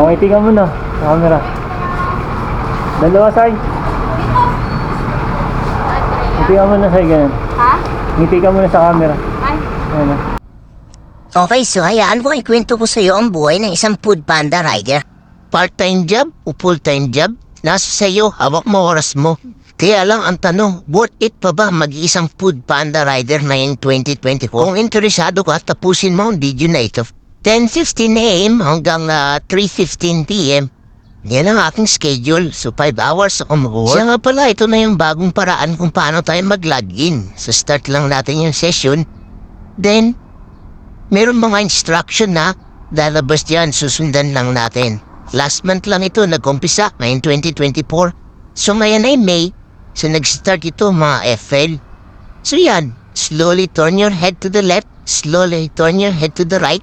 ngiti ka muna sa camera. Dalawa, Sai. Ngiti ka muna, Sai, ganyan. Ha? Ngiti ka muna sa camera. Ay. Ayan. Okay, so hayaan mo ikwento ko sa iyo ang buhay ng isang food panda rider. Part-time job o full-time job? Nasa sa iyo, hawak mo oras mo. Kaya lang ang tanong, worth it pa ba mag-iisang food panda rider ngayong 2024? Kung interesado ka, tapusin mo ang video na ito. 10:15 AM hanggang 3:15 PM. Yan ang aking schedule, so 5 hours ako mag-work. Siya nga pala, ito na yung bagong paraan kung paano tayo mag-login. So start lang natin yung session. Then, meron mga instruction na lalabas diyan, susundan lang natin. Last month lang ito nag-umpisa, ngayon 2024. So ngayon ay May, so nag-start ito mga FL. So yan, slowly turn your head to the left, slowly turn your head to the right,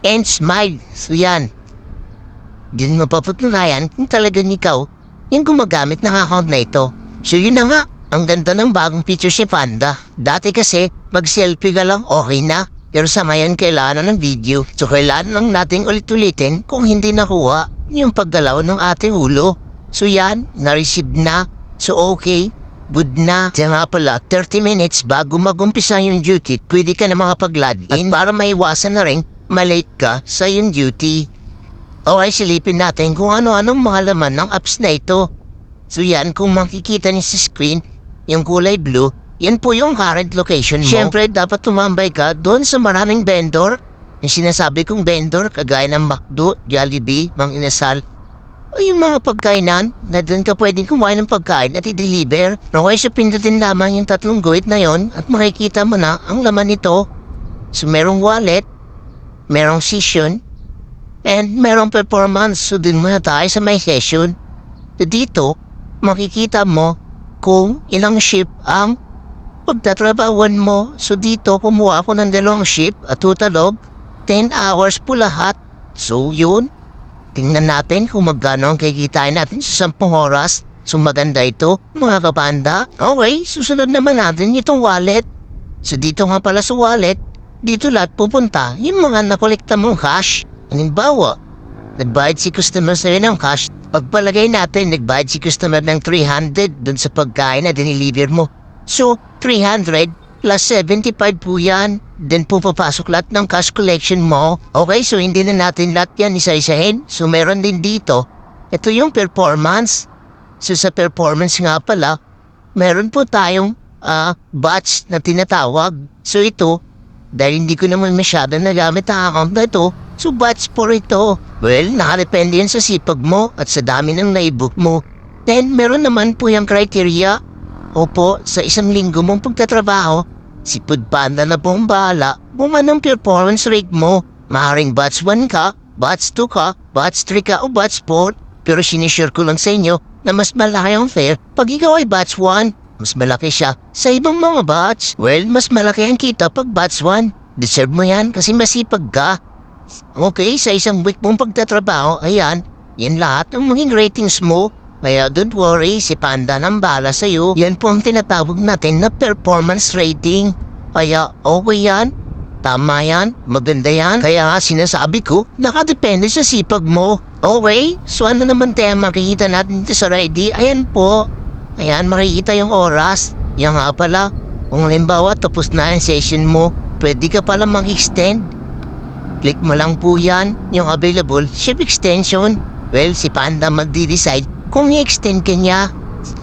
and smile. So yan, din mapapatunayan kung talagang ikaw yung gumagamit ng account na ito. So yun na nga, ang ganda ng bagong feature si Panda. Dati kasi, mag-selfie ka lang okay na. Pero sa ngayon kailangan ng video. So kailangan lang nating ulit-ulitin kung hindi nakuha yung paggalaw ng ating ulo. So yan, na-receive na. So okay, good na. Kaya nga pala, 30 minutes bago mag-umpisa yung duty, pwede ka na makapag-login. At para maiwasan na rin, malate ka sa yung duty. Okay, silipin natin kung ano-anong mga laman ng apps na ito. So yan, kung makikita niyo sa screen, yung kulay blue, yan po yung current location mo. Siyempre, dapat tumambay ka doon sa maraming vendor. Yung sinasabi kong vendor, kagaya ng McDo, Jollibee, Mang Inasal, o yung mga pagkainan na doon ka pwedeng kumain ng pagkain at i-deliver. Okay, so pindutin lamang yung tatlong guhit na yon at makikita mo na ang laman nito. So merong wallet, merong session, and merong performance. So dun muna tayo sa may session. So dito, makikita mo kung ilang shift ang pagtatrabawan mo. So dito, kumuha ako ng 2 shift at total of 10 hours po lahat. So yun, tingnan natin kung magkano ang kikitain natin sa 10 oras. So maganda ito, mga kapanda. Okay, susunod naman natin itong wallet. So dito nga pala sa wallet, dito lahat pupunta yung mga nakolekta mong cash. Halimbawa, nagbayad si customer sa'yo ng cash. Pagpalagay natin, nagbayad si customer ng 300 dun sa pagkain na diniliver mo. So, 300 plus 75 po yan. Then po papasok lahat ng cash collection mo. Okay, so hindi na natin lahat yan isa-isahin. So, meron din dito. Ito yung performance. So, sa performance nga pala, meron po tayong batch na tinatawag. So, ito, dahil hindi ko naman masyado nagamit ang account na ito, so batch 4 ito. Well, nakadepende yan sa sipag mo at sa dami ng naibook mo. Then, meron naman po yung criteria. Opo, sa 1 linggo mong pagtatrabaho, si Food Panda na po ang bahala kung anong performance rate mo. Maaaring batch 1 ka, batch 2 ka, batch 3 ka o batch 4. Pero sinishare ko lang sa inyo na mas malaki ang fare pag ikaw ay batch 1. Mas malaki siya sa ibang mga batch. Well, mas malaki ang kita pag batch 1. Deserve mo yan kasi masipag ka. Okay, sa 1 week mong pagtatrabaho, ayan, yan lahat ng maging ratings mo. Kaya don't worry, si Panda nang bahala sa'yo. Yan po ang tinatawag natin na performance rating. Kaya okay yan, tama yan, maganda yan. Kaya nga sinasabi ko, nakadepende sa sipag mo. Okay, so ano naman tayo makikita natin dito sa ready? Ayan po, ayan makikita yung oras. Yan nga pala, kung halimbawa tapos na yung session mo, pwede ka pala mag-extend. Click mo lang po yan, yung available shift extension. Well, si Panda magdi-decide kung i-extend ka niya.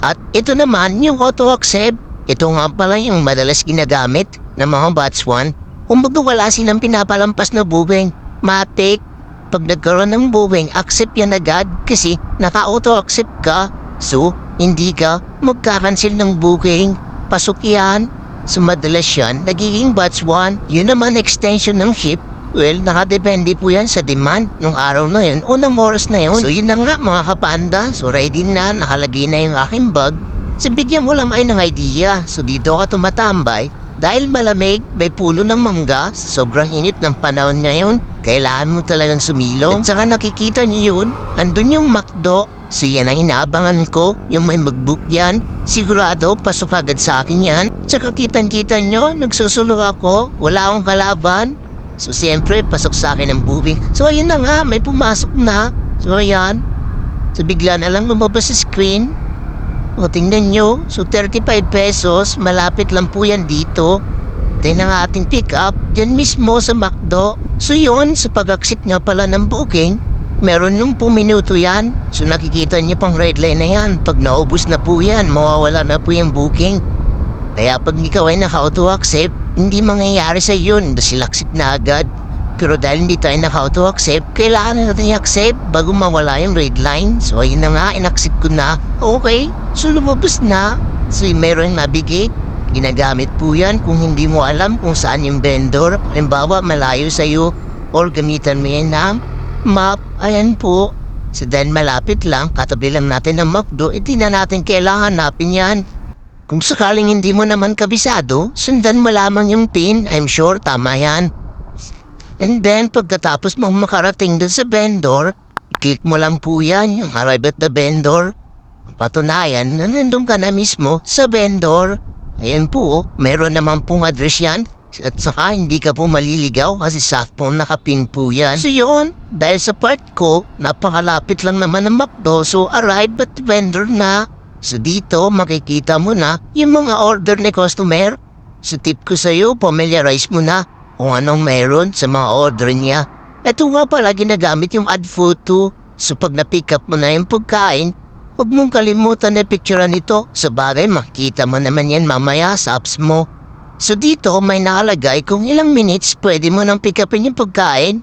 At ito naman yung auto-accept. Ito nga pala yung madalas ginagamit ng mga batch 1. Kung wala silang pinapalampas na booking, matik, pag nagkaroon ng booking, accept yan agad kasi naka-auto-accept ka. So, hindi ka magkakancel ng booking. Pasok yan. So, madalas yan, nagiging batch 1. Yun naman extension ng shift. Well, nakadepende po yan sa demand ng araw na yun o ng oras na yun. So yun na nga mga kapanda. So ready na, nakalagay na yung aking bag. So bigyan mo lang ay ng idea. So dito ka tumatambay. Dahil malamig, may pulo ng mangga. Sobrang init ng panahon ngayon. Kailangan mo talagang sumilong. At saka nakikita niyo yun, andun yung McDo. So yan ang inaabangan ko, yung may mag-book yan. Sigurado, pasok agad sa akin yan. Tsaka kitang-kita nyo, nagsusulo ako, wala akong kalaban. So siyempre, pasok sa akin ang booking. So ayun na nga, may pumasok na. So So ayan. So bigla na lang lumabas sa screen. O tingnan nyo. So 35 pesos. Malapit lang po yan dito. Then ang ating pick up. Diyan mismo sa McDo. So yun. Sa pag-accept nga pala ng booking. Meron nung po minuto yan. So nakikita niyo pang red line na yan. Pag naubos na po yan, mawawala na po yung booking. Kaya pag ikaw ay naka-auto accept, hindi mangyayari sa yun. Dahil accept na agad. Pero dahil hindi tayo naka-auto accept, kailangan natin i-accept bago mawala yung red line. So ayun na nga, in-accept ko na. Okay, so lumabas na. So meron nabigay. Ginagamit po yan kung hindi mo alam kung saan yung vendor. Halimbawa, malayo sa'yo. Or gamitan mo yan na map. Ayan po. So dahil malapit lang, katabi lang natin ng McDo, hindi na natin kailangan hanapin yan. Kung sakaling hindi mo naman kabisado, sundan mo lamang yung pin. I'm sure tama yan. And then, pagkatapos mong makarating dun sa vendor, click mo lang po yan, yung arrive at the vendor. Patunayan na nandun ka na mismo sa vendor. Ayan po, meron naman pong address yan. At saka hindi ka po maliligaw kasi sakto nakapin po yan. So yun, dahil sa part ko, napakalapit lang naman ng McDo, so arrive at the vendor na. So dito, makikita mo na yung mga order ni customer. So tip ko sa'yo, familiarize mo na kung anong meron sa mga order niya. Ito nga pala ginagamit yung add photo. So pag na-pick up mo na yung pagkain, huwag mong kalimutan na picturean ito. Sa bagay, makita mo naman yan mamaya sa apps mo. So dito, may nakalagay kung ilang minutes pwede mo nang pick upin yung pagkain.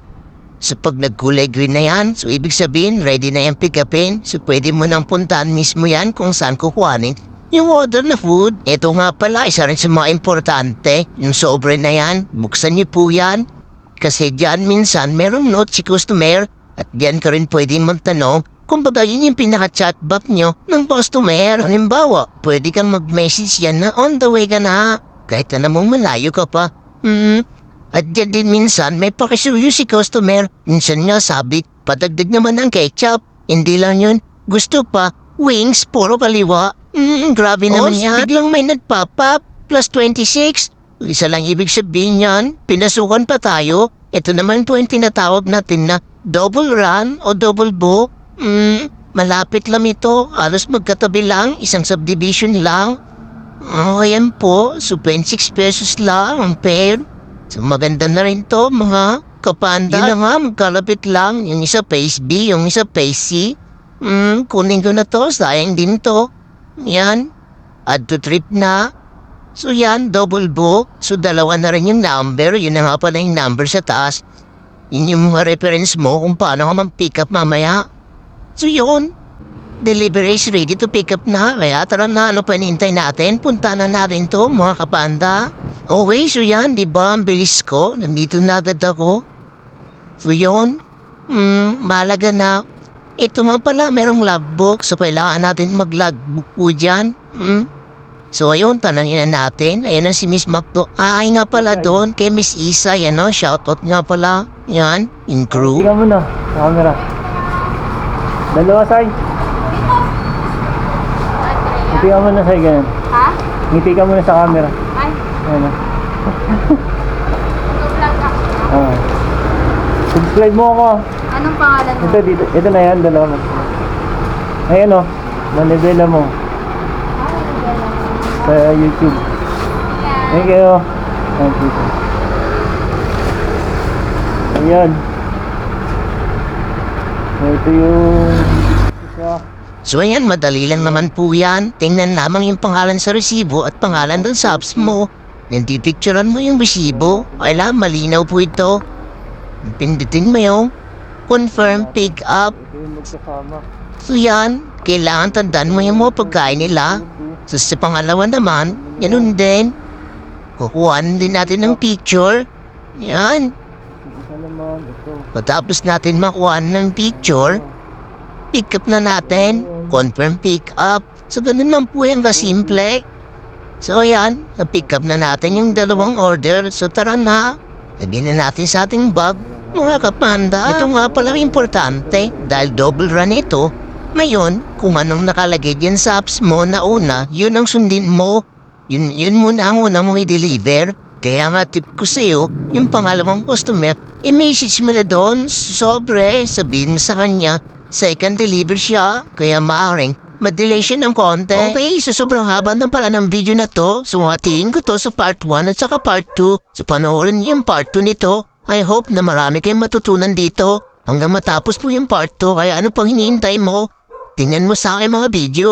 So pag nagkulay green na yan, so ibig sabihin ready na yung pick upin. So pwede mo nang puntahan mismo yan kung saan kukuhanin yung order na food. Ito nga pala, isa rin sa mga importante, yung sobre na yan, buksan niyo po yan. Kasi dyan minsan merong note si customer at dyan ka rin pwede magtanong kung baga yun yung pinaka-chatbot nyo ng customer. Halimbawa, pwede kang mag-message yan na on the way ka na. Kahit na namang malayo ka pa. At dyan din minsan may pakisuyo si customer. Minsan nga sabi, padagdag naman ng ketchup. Hindi lang yun. Gusto pa, wings, puro kaliwa. Grabe naman yan. Biglang may nagpop up, plus 26. Isa lang ibig sabihin yan, pinasukan pa tayo. Ito naman po yung tinatawag natin na double run o double book. Malapit lang ito. Halos magkatabi lang, isang subdivision lang. Ayan po, so 26 pesos lang ang pair. So maganda na rin to mga kapanda. Yun na nga, magkalapit lang. Yung isa phase B, yung isa phase C. Kunin ko na to, sayang din to. Yan, add to trip na. So yan, double book. So dalawa na rin yung number. Yun na nga pala yung number sa taas. Yun yung mga reference mo kung paano ka mag-pick up mamaya. So yun, delivery is ready to pick up na. Kaya tara na, ano pa hinihintay natin? Punta na natin to mga kapanda. Okay, so yan, di ba? Ang bilis ko. Nandito na agad ako. So yun, malaga na. Ito nga pala, merong logbook. So kailangan natin mag-logbook po dyan. So ayun, tanangin na natin. Ayan na si Miss McDo. Ay nga pala doon kay Miss Isa. Yan o, shoutout nga pala. Yan, in crew. Tingnan mo na, sa camera. Dalawa, Sai. Ngiti ka muna, Sai, ganyan. Ha? Ngiti ka muna sa camera. Ay, Ayan na. nag-vlog ako. Subscribe mo ako. Anong pangalan mo? Ito, dito. Ito na yan, dalawa mo. Ayan o, manibela mo. Sa YouTube. Thank you. Thank you. Ayan. Ito yung isa. So ayan, madali lang naman po yan. Tingnan lamang yung pangalan sa resibo at pangalan dun sa apps mo. Nandipicturean mo yung resibo. Kailangan malinaw po ito. Pindutin mo yung confirm pick up. Ito yung magkasama. So yan, kailangan tandaan mo yung mga pagkain nila. So sa pangalawa naman, ganun din. Kukuhaan din natin ng picture. Yan. Isa naman, ito. Patapos natin makuha ng picture, pick up na natin. Confirm pick up. So ganun lang po yung kasimple. So ayan, na-pick up na natin yung dalawang order. So tara na. Lagyan na natin sa ating bag. Mga kapanda, ito nga pala importante dahil double run ito. Ngayon, kung anong nakalagay dyan sa apps mo na una, yun ang sundin mo. Yun muna ang una mong i-deliver. Kaya nga tip ko sa'yo, yung pangalawang customer, i-message mo na doon, sobre, sabihin mo sa kanya, second deliver siya, kaya maaaring madelay siya ng konti. Okay, so sobrang haba ng pala ng video na to. So hatiin ko to sa part 1 at saka part 2. So panoorin niyo yung part 2 nito. I hope na marami kayong matutunan dito hanggang matapos po yung part 2. Kaya ano pang hinihintay mo? Tingnan mo sa aking mga video.